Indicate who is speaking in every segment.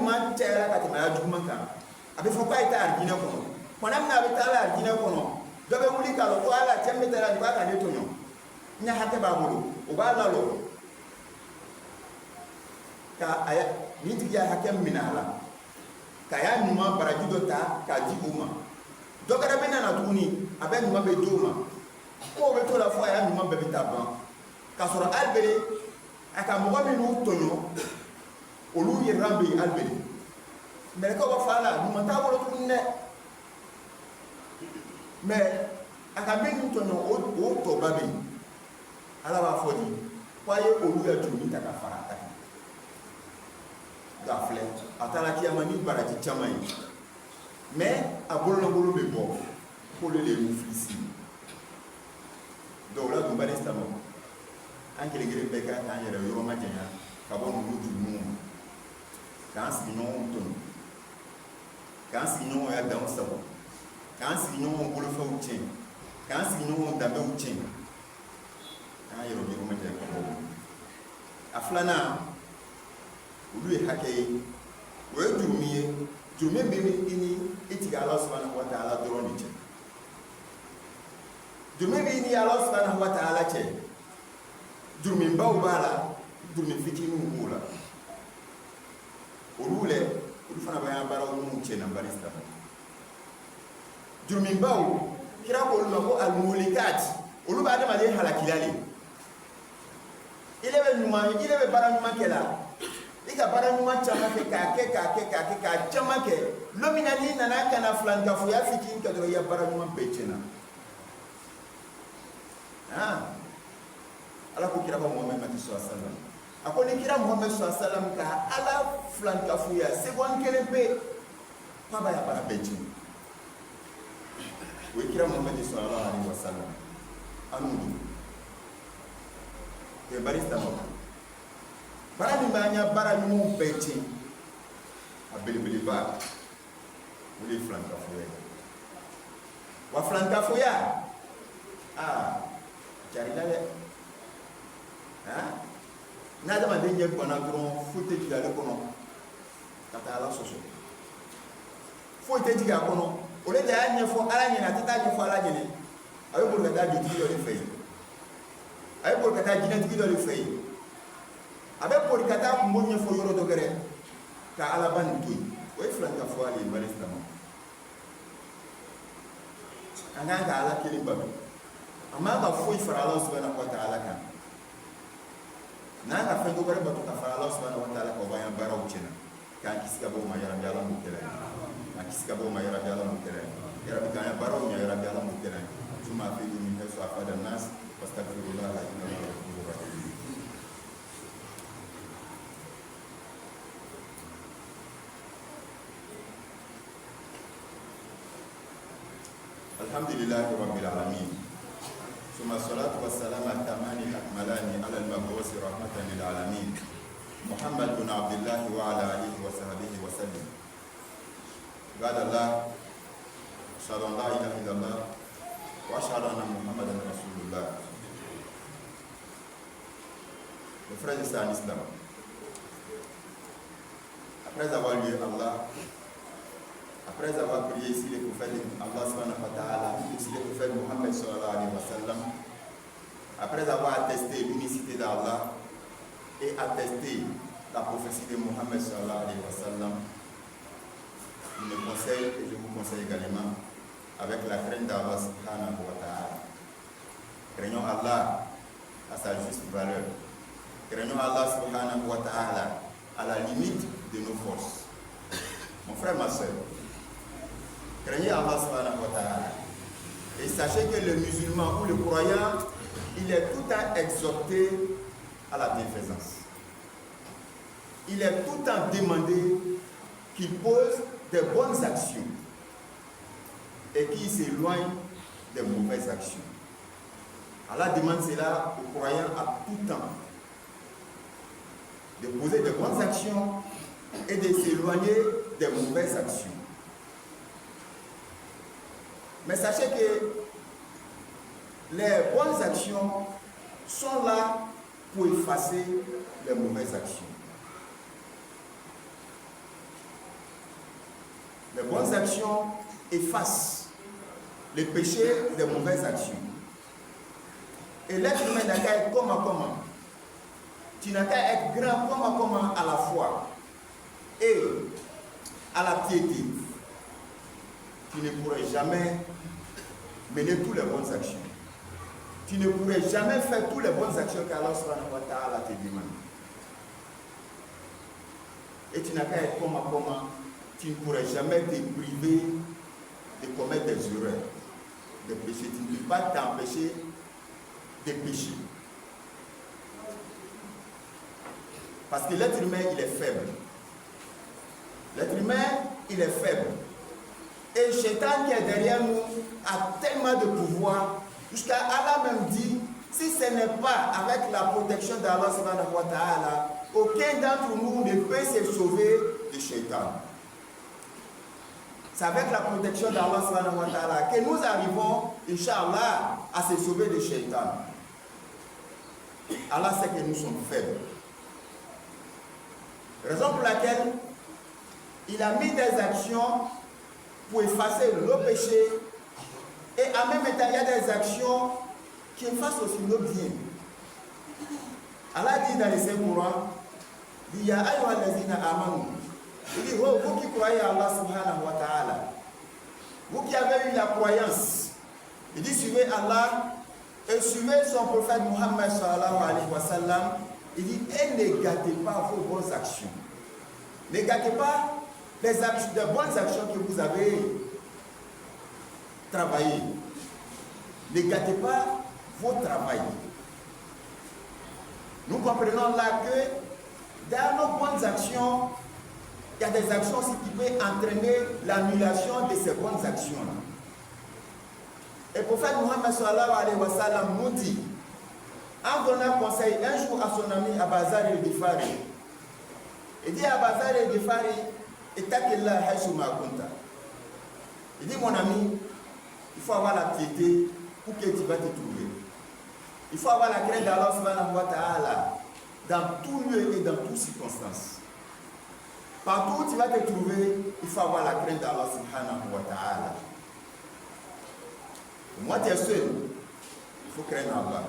Speaker 1: ɲuman cayara ka tɛmɛ a juguman kan a bɛ fɔ k'a ye taa arijinɛ kɔnɔ kumana min na a bɛ taa la arijinɛ kɔnɔ dɔ bɛ wuli k'a lɔ ko ala cɛ min bɛ taa la nin b'a ka ne tɔɲɔ n ɲa hakɛ b'a bolo o b'a lalɔ ka a nin tigi y'a hakɛ minɛ a la k'a y'a ɲuman baraji dɔ ta k'a di o ma dɔ wɛrɛ bɛ nana tuguni a bɛ ɲuman bɛ di o ma ko o bɛ to la fo a y'a ɲuman bɛɛ bɛ taa ban k'a sɔrɔ alibere a ka mɔgɔ minnu tɔɲɔ olu yɛrɛ bɛ yen alibere mɛlɛkɛw b'a fɔ a la ɲuman t'a bolo tuguni dɛ mɛ a ka minnu tɔɲɔ o tɔba bɛ yen ala b'a fɔ di ko a ye olu ka jurumi ta ka fara a kan nka filɛ a taara kiyama ni baraji caman ye mɛ a bololangolo bɛ bɔ k'olu de y'u filisi donc o la dunbali silamɛw an kelen kelen bɛɛ ka k'an yɛrɛ yɔrɔ ma janya ka bɔ ninnu jurumunw ma k'an sigiɲɔgɔnw tɔɲɔ k'an sigiɲɔgɔnw ya danw sago k'an sigiɲɔgɔnw bolofɛnw tiɲɛ k'an sigiɲɔgɔnw danbew tiɲɛ k'an yɛrɛ yɔrɔ ma janya ka bɔ a filanan olu ye hakɛ ye o ye jurumi ye jurumi bɛ i ni i tigi ala subhanahu wa ta'ala dɔrɔn de cɛ jurumi bɛ i ni ala subhanahu wa ta'ala cɛ jurumibaw b'a la jurumi fitininw b'o la olu lɛ olu fana b'an baaraw minnu cɛ na bari silamɛ jurumibaw kira ko olu ma ko al-mulikat olu b'a adamaden halakila le ile bɛ baara ɲuman kɛ la i ka baara ɲuman caman kɛ k'a caman kɛ don min na n'i nana ka na filankafoya fitinin kɛ dɔrɔn i ya baara ɲuman bɛɛ tiɲɛna ala ko kira Muhammad sallallahu alaihi wasallam a ko ni kira Muhammad sallallahu alaihi wasallam ka ala filankafoya seconde kelen pe k'a b'a ya baara bɛɛ tiɲɛ o ye kira Muhammad sallallahu alaihi wasallam anu ye bari silamɛw bara min b'an ya baara ɲumanw bɛɛ tiɲɛ a belebeleba o de ye filankafoya ye wa filankafoya jarida dɛ n'adamaden ɲɛ guwanna dɔrɔn foyi tɛ jigin ale kɔnɔ ka taa ala sɔsɔ foyi tɛ jigin a kɔnɔ o de y'a ɲɛfɔ ala ɲɛna a tɛ taa ɲɛfɔ ala ɲɛna a bɛ boli ka taa dutigi dɔ de fɛ yen a bɛ boli ka taa jinɛtigi dɔ de fɛ yen a bɛ boli ka taa kungo ɲɛfɔ yɔrɔ dɔ wɛrɛ ka alaba nin to yen o ye filankafoya de ye bari silamɛw an kan ka ala kelen bato an man ka foyi fara ala subhanahu wa ta'ala kan n'an ka fɛn dɔ wɛrɛ bato ka fara ala subhanahu wa ta'ala kan o b'an baaraw tiɲɛna k'an kisi ka bɔ o ma yarabi ala m'o kɛra ye k'an kisi ka bɔ o ma yarabi ala m'o kɛra ye yarabi k'an baaraw ɲɛ yarabi ala m'o kɛra ye summa afidu min haythu afada an-nas wastaghfirullaha innahu ghafurur rahim. Alhamdulillahi rabbil alamin. Summa salatu wassalamu at-tamani al-akmalani ala al-mab'uth rahmatan lil alamin. Muhammad bin Abdullah wa ala alihi wa sahbihi wa sallam. Ibadallah, ashhadu an la ilaha illallah wa ashhadu anna Muhammadan rasulullah. Les frères et sœurs en islam, après avoir loué Allah, après avoir prié ici le prophète Allah subhanahu wa ta'ala, ici le prophète Muhammad sallallahu alayhi wa sallam, après avoir attesté l'unicité d'Allah et attesté la prophétie de Muhammad sallallahu alayhi wa sallam, je me conseille et je vous conseille également avec la crainte d'Allah subhanahu wa ta'ala. Craignons Allah à sa juste valeur. Craignons Allah subhanahu wa ta'ala à la limite de nos forces. Mon frère, ma soeur, craignez Allah subhanahu wa ta'ala. Et sachez que le musulman ou le croyant, il est tout le temps exhorté à la bienfaisance. Il est tout le temps demandé qu'il pose des bonnes actions et qu'il s'éloigne des mauvaises actions. Allah demande cela aux croyants à tout temps. De poser de bonnes actions et de s'éloigner des mauvaises actions. Mais sachez que les bonnes actions sont là pour effacer les mauvaises actions. Les bonnes actions effacent les péchés des mauvaises actions. Et l'être humain n'a qu'à être comment. Tu n'as qu'à être grand comment à la foi et à la piété. Tu ne pourrais jamais mener toutes les bonnes actions. Tu ne pourrais jamais faire toutes les bonnes actions qu'Allah subhanahu wa ta'ala te demande. Et tu n'as qu'à être comment. Tu ne pourrais jamais te priver de commettre des erreurs, des péchés. Tu ne peux pas t'empêcher de pécher. Parce que l'être humain, il est faible. L'être humain, il est faible. Et le Shaitan qui est derrière nous a tellement de pouvoir, jusqu'à Allah même dit, si ce n'est pas avec la protection d'Allah subhanahu wa ta'ala, aucun d'entre nous ne peut se sauver de Shaitan. C'est avec la protection d'Allah subhanahu wa ta'ala que nous arrivons, Inch'Allah, à se sauver de Shaitan. Allah sait que nous sommes faibles. Raison pour laquelle il a mis des actions pour effacer nos péchés et en même temps il y a des actions qui effacent aussi nos biens. Allah dit dans les Saint-Courans, il dit, il dit, oh, vous qui croyez à Allah subhanahu wa ta'ala, vous qui avez eu la croyance, il dit, suivez Allah et suivez son prophète Muhammad sallallahu alayhi wa sallam. Il dit, et ne gâtez pas vos bonnes actions. Ne gâtez pas les bonnes actions que vous avez travaillées. Ne gâtez pas vos travail. Nous comprenons là que dans nos bonnes actions, il y a des actions aussi qui peuvent entraîner l'annulation de ces bonnes actions. Et le prophète Muhammad sallallahu alayhi wa sallam nous dit, en donnant conseil un jour à son ami Abazar el-Ghifari, il dit à Abazar el-Ghifari, Ittaqillah haythu ma kunta. Il dit, mon ami, il faut avoir la piété pour que tu vas te trouver. Il faut avoir la crainte d'Allah subhanahu wa ta'ala dans tout lieu et dans toutes circonstances. Partout où tu vas te trouver, il faut avoir la crainte d'Allah subhanahu wa ta'ala. Moi, tu es seul, il faut craindre Allah.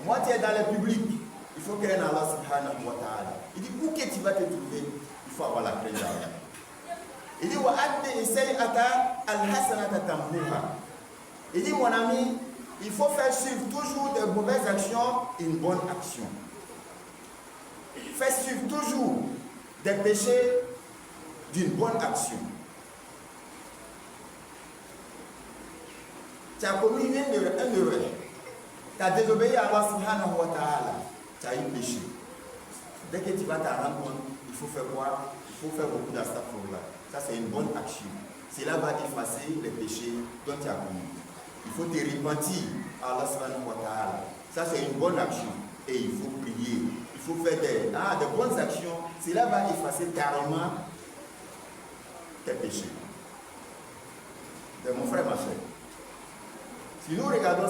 Speaker 1: Moi, tu es dans le public, il faut craindre Allah subhanahu wa ta'ala. Il dit, où que tu vas te trouver, il faut avoir la crainte d'Allah. Il dit, il dit, mon ami, il faut faire suivre toujours de mauvaises actions une bonne action. Fais suivre toujours des péchés d'une bonne action. Tu as commis une erreur. Tu as désobéi à Allah subhanahu wa ta'ala. Tu as eu péché. Dès que tu vas t'en rendre compte, il faut faire quoi? Il faut faire beaucoup d'astaghfirullah. Ça, c'est une bonne action. Cela va effacer les péchés dont tu as commis. Il faut te repentir à Allah subhanahu wa ta'ala. Ça, c'est une bonne action. Et il faut prier. Il faut faire des bonnes actions. Cela va effacer carrément tes péchés. De mon frère, ma soeur. Si nous regardons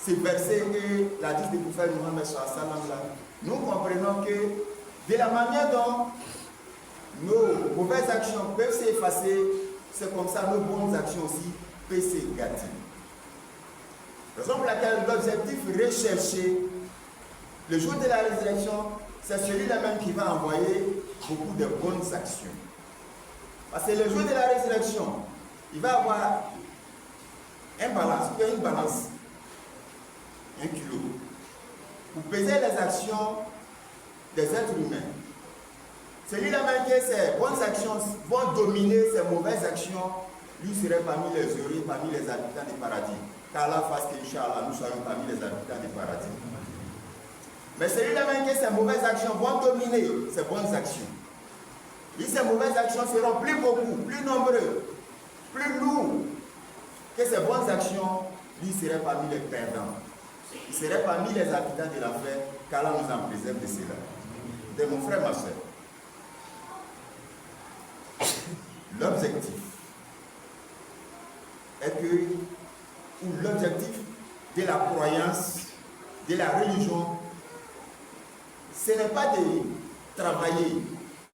Speaker 1: ces versets et la dite du prophète Muhammad sallallahu alayhi wa sallam, nous comprenons que de la manière dont nos mauvaises actions peuvent s'effacer, c'est comme ça nos bonnes actions aussi peuvent se gâter. Raison pour laquelle l'objectif recherché le jour de la résurrection, c'est celui-là même qui va envoyer beaucoup de bonnes actions. Parce que le jour de la résurrection, il va avoir une balance, un kilo, pour peser les actions des êtres humains. Celui-là même que ses bonnes actions vont dominer ses mauvaises actions, lui serait parmi les heureux, parmi les habitants du paradis. Qu'Allah fasse que, Inch'Allah, nous soyons parmi les habitants du paradis. Mais celui-là même que ses mauvaises actions vont dominer ses bonnes actions. Et ces mauvaises actions seront plus beaucoup, plus nombreux, plus lourds que ses bonnes actions, lui serait parmi les perdants. Il serait parmi les habitants de l'enfer, qu'Allah nous en préserve de cela. De mon frère, ma soeur. L'objectif est que, ou l'objectif de la croyance, de la religion, ce n'est pas de travailler